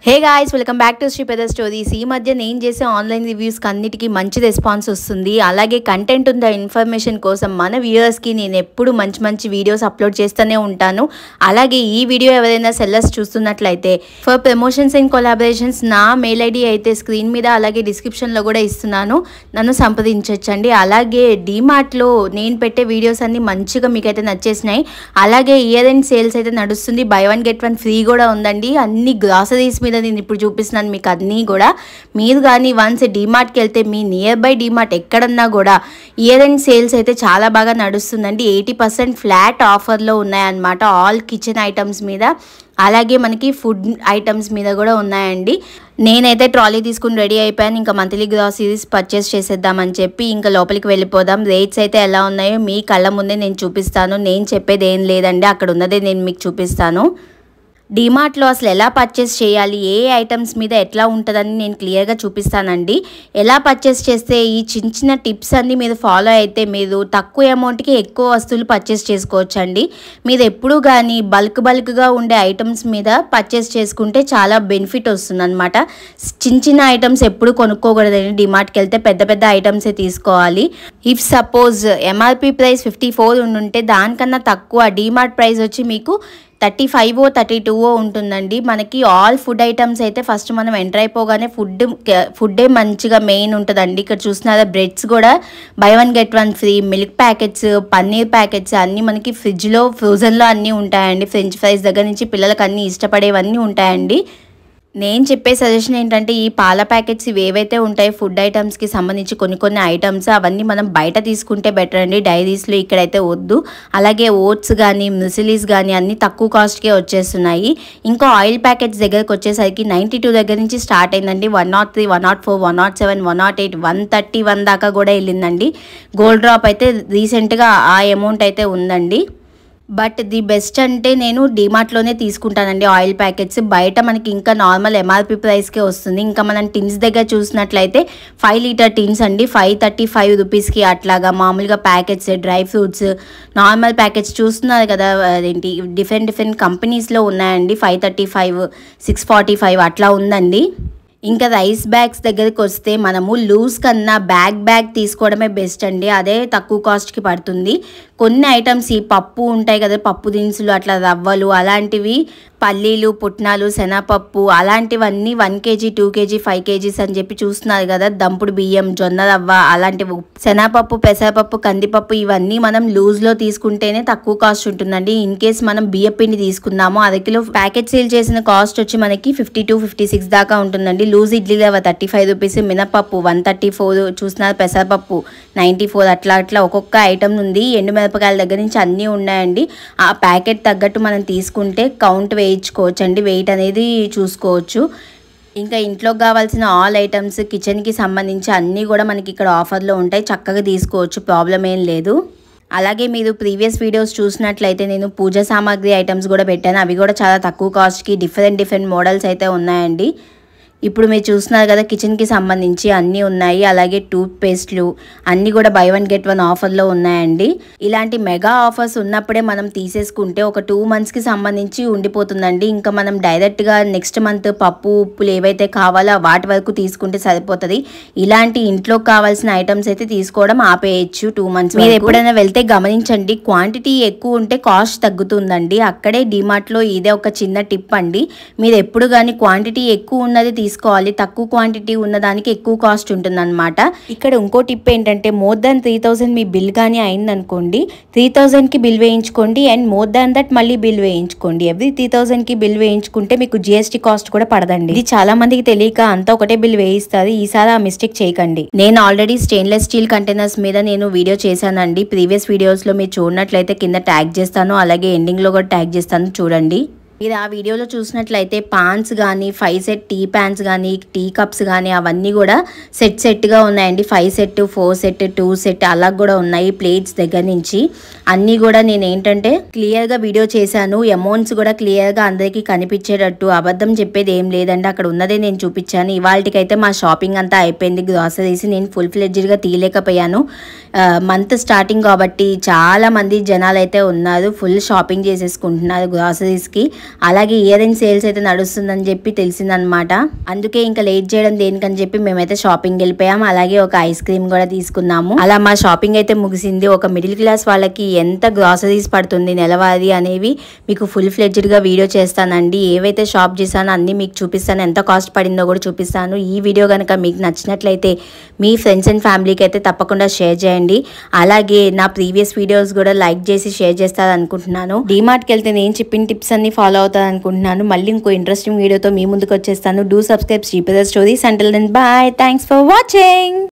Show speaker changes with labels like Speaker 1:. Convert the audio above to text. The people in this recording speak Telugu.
Speaker 1: Hey guys, welcome back to Sripada stories. ఈ మధ్య నేను చేసే ఆన్లైన్ రివ్యూస్కి అన్నిటికీ మంచి రెస్పాన్స్ వస్తుంది. అలాగే కంటెంట్ ఉన్న ఇన్ఫర్మేషన్ కోసం మన వ్యూయర్స్కి నేను ఎప్పుడు మంచి మంచి వీడియోస్ అప్లోడ్ చేస్తూనే ఉంటాను. అలాగే ఈ వీడియో ఎవరైనా సెల్లర్స్ చూస్తున్నట్లయితే ఫర్ ప్రమోషన్స్ అండ్ కొలాబరేషన్స్ నా మెయిల్ ఐడి అయితే స్క్రీన్ మీద అలాగే డిస్క్రిప్షన్లో కూడా ఇస్తున్నాను, నన్ను సంప్రదించవచ్చండి. అలాగే డీమార్ట్లో నేను పెట్టే వీడియోస్ అన్నీ మంచిగా మీకైతే నచ్చేసినాయి. అలాగే ఇయర్ ఎండ్ సేల్స్ అయితే నడుస్తుంది, by one get one free కూడా ఉందండి. అన్ని గ్రాసరీస్ మీద నేను ఇప్పుడు చూపిస్తున్నాను మీకు అన్నీ కూడా. మీరు కానీ వన్స్ డీమార్ట్కి వెళ్తే మీ నియర్ బై డీమార్ట్ ఎక్కడన్నా కూడా ఇయర్ ఎండ్ సేల్స్ అయితే చాలా బాగా నడుస్తుందండి. 80% ఫ్లాట్ ఆఫర్లో ఉన్నాయన్నమాట ఆల్ కిచెన్ ఐటమ్స్ మీద. అలాగే మనకి ఫుడ్ ఐటమ్స్ మీద కూడా ఉన్నాయండి. నేనైతే ట్రాలీ తీసుకుని రెడీ అయిపోయాను. ఇంకా మంత్లీ గ్రాసరీస్ పర్చేస్ చేసేద్దామని చెప్పి ఇంకా లోపలికి వెళ్ళిపోదాం. రేట్స్ అయితే ఎలా ఉన్నాయో మీ కళ్ళ ముందే నేను చూపిస్తాను. నేను చెప్పేది ఏం లేదండి, అక్కడ ఉన్నదే నేను మీకు చూపిస్తాను. డీమార్ట్లో అసలు ఎలా పర్చేస్ చేయాలి, ఏ ఐటమ్స్ మీద ఎట్లా ఉంటుందని నేను క్లియర్గా చూపిస్తానండి. ఎలా పర్చేస్ చేస్తే ఈ చిన్న చిన్న టిప్స్ అన్నీ మీరు ఫాలో అయితే మీరు తక్కువ అమౌంట్కి ఎక్కువ వస్తువులు పర్చేస్ చేసుకోవచ్చండి. మీరు ఎప్పుడు కానీ బల్క్గా ఉండే ఐటమ్స్ మీద పర్చేస్ చేసుకుంటే చాలా బెనిఫిట్ వస్తుంది అనమాట. చిన్న చిన్న ఐటమ్స్ ఎప్పుడు కొనుక్కోకూడదండి. డీమార్ట్కి వెళ్తే పెద్ద పెద్ద ఐటమ్సే తీసుకోవాలి. ఇఫ్ సపోజ్ ఎంఆర్పి ప్రైస్ 54 ఉంటే దానికన్నా తక్కువ డీమార్ట్ ప్రైస్ వచ్చి మీకు 35 32 ఉంటుందండి. మనకి ఆల్ ఫుడ్ ఐటమ్స్ అయితే ఫస్ట్ మనం ఎంటర్ అయిపోగానే ఫుడ్డే మంచిగా మెయిన్ ఉంటుందండి. ఇక్కడ చూస్తున్నారా బ్రెడ్స్ కూడా by one get one free, milk packets, paneer packets అన్నీ మనకి ఫ్రిడ్జ్లో ఫ్రోజన్లో అన్నీ ఉంటాయండి. ఫ్రెంచ్ ఫ్రైస్ దగ్గర నుంచి పిల్లలకు అన్నీ ఇష్టపడేవన్నీ ఉంటాయండి. నేను చెప్పే సజెషన్ ఏంటంటే ఈ పాల ప్యాకెట్స్ ఇవేవైతే ఉంటాయో ఫుడ్ ఐటమ్స్కి సంబంధించి కొన్ని ఐటమ్స్ అవన్నీ మనం బయట తీసుకుంటే బెటర్ అండి, డైరీస్లో ఇక్కడైతే వద్దు. అలాగే ఓట్స్ కానీ మ్యూసిలీస్ కానీ అన్నీ తక్కువ కాస్ట్కే వచ్చేస్తున్నాయి. ఇంకా ఆయిల్ ప్యాకెట్స్ దగ్గరకు వచ్చేసరికి 92 దగ్గర నుంచి స్టార్ట్ అయిందండి. 103, 104, 107, 108, 131 దాకా కూడా వెళ్ళిందండి. గోల్డ్ డ్రాప్ అయితే రీసెంట్గా ఆ అమౌంట్ అయితే ఉందండి. బట్ ది బెస్ట్ అంటే నేను డీమార్ట్లోనే తీసుకుంటానండి ఆయిల్ ప్యాకెట్స్. బయట మనకి ఇంకా నార్మల్ ఎంఆర్పి ప్రైస్కే వస్తుంది. ఇంకా మనం టిన్స్ దగ్గర చూసినట్లయితే 5 లీటర్ టిన్స్ అండి 535 రూపీస్కి అట్లాగా మామూలుగా packets, dry fruits normal packets చూస్తున్నారు కదా, అదేంటి డిఫరెంట్ కంపెనీస్లో ఉన్నాయండి. 535, 645 అట్లా ఉందండి. ఇంకా రైస్ బ్యాగ్స్ దగ్గరికి వస్తే మనము లూజ్ కన్నా బ్యాగ్ తీసుకోవడమే బెస్ట్ అండి, అదే తక్కువ కాస్ట్కి పడుతుంది. కొన్ని ఐటమ్స్ ఈ పప్పు ఉంటాయి కదా, పప్పు దినుసులు అట్లా రవ్వలు అలాంటివి, పల్లీలు, పుట్నాలు, శనగపప్పు అలాంటివన్నీ 1 kg, 2 kg, 5 kgs అని చెప్పి చూస్తున్నారు కదా. దంపుడు బియ్యం, జొన్న రవ్వ అలాంటివి, శనగపప్పు, పెసరపప్పు, కందిపప్పు ఇవన్నీ మనం లూజ్లో తీసుకుంటేనే తక్కువ కాస్ట్ ఉంటుందండి. ఇన్ కేస్ మనం బియ్య పిండి తీసుకున్నాము, 1 కిలో ప్యాకెట్ సేల్ చేసిన కాస్ట్ వచ్చి మనకి 52, 56 దాకా ఉంటుందండి. లూజ్ ఇడ్లీ రవ్వ 35 రూపీస్, మినపప్పు 134 చూస్తున్నారు, పెసరపప్పు 94 అట్లా ఒక్కొక్క ఐటమ్ ఉంది. ఎండుమిరపకాయల దగ్గర నుంచి అన్నీ ఉన్నాయండి. ఆ ప్యాకెట్ తగ్గట్టు మనం తీసుకుంటే కౌంట్ వేయించుకోవచ్చు అండి, వెయిట్ అనేది చూసుకోవచ్చు. ఇంకా ఇంట్లోకి కావాల్సిన ఆల్ ఐటమ్స్, కిచెన్కి సంబంధించి అన్నీ కూడా మనకి ఇక్కడ ఆఫర్లో ఉంటాయి, చక్కగా తీసుకోవచ్చు, ప్రాబ్లం ఏం లేదు. అలాగే మీరు ప్రీవియస్ వీడియోస్ చూసినట్లయితే నేను పూజ సామాగ్రి ఐటమ్స్ కూడా పెట్టాను, అవి కూడా చాలా తక్కువ కాస్ట్కి డిఫరెంట్ మోడల్స్ అయితే ఉన్నాయండి. ఇప్పుడు మీరు చూస్తున్నారు కదా కిచెన్కి సంబంధించి అన్నీ ఉన్నాయి. అలాగే టూత్ పేస్ట్లు అన్నీ కూడా బై వన్ గెట్ వన్ ఆఫర్లో ఉన్నాయండి. ఇలాంటి మెగా ఆఫర్స్ ఉన్నప్పుడే మనం తీసేసుకుంటే ఒక 2 monthsకి సంబంధించి ఉండిపోతుందండి. ఇంకా మనం డైరెక్ట్గా నెక్స్ట్ మంత్ పప్పు ఉప్పులు ఏవైతే కావాలో వాటి వరకు తీసుకుంటే సరిపోతుంది. ఇలాంటి ఇంట్లోకి కావాల్సిన ఐటమ్స్ అయితే తీసుకోవడం ఆపేయచ్చు 2 months. మీరు ఎప్పుడైనా వెళ్తే గమనించండి, క్వాంటిటీ ఎక్కువ ఉంటే కాస్ట్ తగ్గుతుందండి. అక్కడే డీమార్ట్లో ఇదే ఒక చిన్న టిప్ అండి. మీరు ఎప్పుడు కానీ క్వాంటిటీ ఎక్కువ ఉన్నది తీసుకోవాలి, తక్కువ క్వాంటిటీ ఉన్నదానికి ఎక్కువ కాస్ట్ ఉంటుందన్నమాట. ఇక్కడ ఇంకో టిప్ ఏంటంటే మోర్ దాన్ 3000 మీ బిల్ కానీ అయిందనుకోండి, 3000కి బిల్ వేయించుకోండి అండ్ మోర్ దాన్ దట్ మళ్ళీ బిల్ వేయించుకోండి. ఎవ్రీ 3000కి బిల్ వేయించుకుంటే మీకు జిఎస్టీ కాస్ట్ కూడా పడదండి. ఇది చాలా మందికి తెలియక అంతా ఒకటే బిల్ వేయిస్తారు. ఈసారి ఆ మిస్టేక్ చేయకండి. నేను ఆల్రెడీ స్టెయిన్లెస్ స్టీల్ కంటైనర్స్ మీద నేను వీడియో చేశానండి. ప్రీవియస్ వీడియోస్లో మీరు చూడనట్లయితే కింద ట్యాగ్ చేస్తాను, అలాగే ఎండింగ్లో కూడా ట్యాగ్ చేస్తాను, చూడండి. మీరు ఆ వీడియోలో చూసినట్లయితే పాన్స్ కానీ 5 సెట్ టీ ప్యాన్స్ కానీ టీ కప్స్ కానీ అవన్నీ కూడా సెట్గా ఉన్నాయండి. 5 సెట్, 4 సెట్, 2 సెట్ అలా కూడా ఉన్నాయి. ప్లేట్స్ దగ్గర నుంచి అన్నీ కూడా నేను ఏంటంటే క్లియర్గా వీడియో చేశాను. అమౌంట్స్ కూడా క్లియర్గా అందరికీ కనిపించేటట్టు, అబద్ధం చెప్పేది ఏం లేదండి, అక్కడ ఉన్నదే నేను చూపించాను. ఇవాళకైతే మా షాపింగ్ అంతా అయిపోయింది. గ్రాసరీస్ నేను ఫుల్ ఫ్లెడ్జ్డ్గా తీయలేకపోయాను. మంత్ స్టార్టింగ్ కాబట్టి చాలా మంది జనాలు అయితే ఉన్నారు, ఫుల్ షాపింగ్ చేసేసుకుంటున్నారు గ్రాసరీస్కి. అలాగే ఇయర్ రింగ్ సేల్స్ అయితే నడుస్తుందని చెప్పి తెలిసిందనమాట. అందుకే ఇంకా లేట్ చేయడం దేనికని చెప్పి మేమైతే షాపింగ్ వెళ్ళిపోయాం. అలాగే ఒక ఐస్ క్రీమ్ కూడా తీసుకున్నాము. అలా మా షాపింగ్ అయితే ముగిసింది. ఒక మిడిల్ క్లాస్ వాళ్ళకి ఎంత గ్రాసరీస్ పడుతుంది నెలవారీ అనేవి మీకు ఫుల్ ఫ్లెడ్జ్డ్ గా వీడియో చేస్తానండి. ఏవైతే షాప్ చేశానో అన్ని మీకు చూపిస్తాను, ఎంత కాస్ట్ పడిందో కూడా చూపిస్తాను. ఈ వీడియో కనుక మీకు నచ్చినట్లయితే మీ ఫ్రెండ్స్ అండ్ ఫ్యామిలీకి అయితే తప్పకుండా షేర్ చేయండి. అలాగే నా ప్రీవియస్ వీడియోస్ కూడా లైక్ చేసి షేర్ చేస్తారు అనుకుంటున్నాను. డీమార్ట్కి వెళ్తే నేను చెప్పిన టిప్స్ అన్ని ఫాలో అవుతాను అనుకుంటున్నాను. మళ్ళీ ఇంకో ఇంట్రెస్టింగ్ వీడియోతో మీ ముందుకు వచ్చేస్తాను. డూ సబ్స్క్రైబ్ శ్రీ పెదర్ stories. Until then bye. Thanks for watching.